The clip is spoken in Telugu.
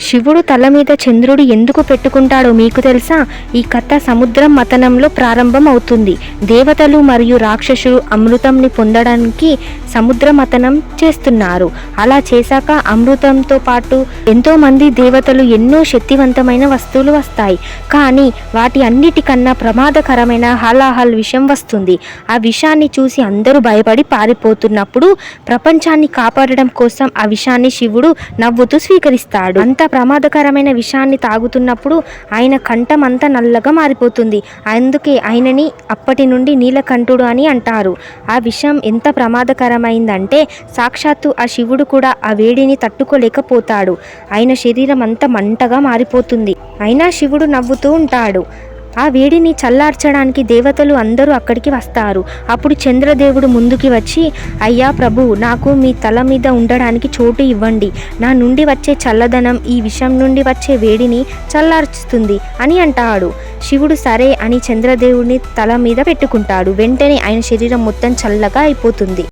శివుడు తల మీద చంద్రుడు ఎందుకు పెట్టుకుంటాడో మీకు తెలుసా? ఈ కథ సముద్రం మథనంలో ప్రారంభం అవుతుంది. దేవతలు మరియు రాక్షసులు అమృతంని పొందడానికి సముద్ర మథనం చేస్తున్నారు. అలా చేశాక అమృతంతో పాటు ఎంతో మంది దేవతలు ఎన్నో శక్తివంతమైన వస్తువులు వస్తాయి. కానీ వాటి అన్నిటికన్నా ప్రమాదకరమైన హలాహల్ విషం వస్తుంది. ఆ విషాన్ని చూసి అందరూ భయపడి పారిపోతున్నప్పుడు ప్రపంచాన్ని కాపాడడం కోసం ఆ విషాన్ని శివుడు నవ్వుతూ స్వీకరిస్తాడు. అంత ప్రమాదకరమైన విషాన్ని తాగుతున్నప్పుడు ఆయన కంఠం అంతా నల్లగా మారిపోతుంది. అందుకే ఆయనని అప్పటి నుండి నీలకంఠుడు అని అంటారు. ఆ విషం ఎంత ప్రమాదకరమైందంటే సాక్షాత్తు ఆ శివుడు కూడా ఆ వేడిని తట్టుకోలేకపోతాడు. ఆయన శరీరం అంతా మంటగా మారిపోతుంది. అయినా శివుడు నవ్వుతూ ఉంటాడు. ఆ వేడిని చల్లార్చడానికి దేవతలు అందరూ అక్కడికి వస్తారు. అప్పుడు చంద్రదేవుడు ముందుకి వచ్చి, అయ్యా ప్రభు, నాకు మీ తల మీద ఉండడానికి చోటు ఇవ్వండి. నా నుండి వచ్చే చల్లదనం ఈ విషం నుండి వచ్చే వేడిని చల్లార్చుతుంది అని అంటాడు. శివుడు సరే అని చంద్రదేవుడిని తల మీద పెట్టుకుంటాడు. వెంటనే ఆయన శరీరం మొత్తం చల్లగా అయిపోతుంది.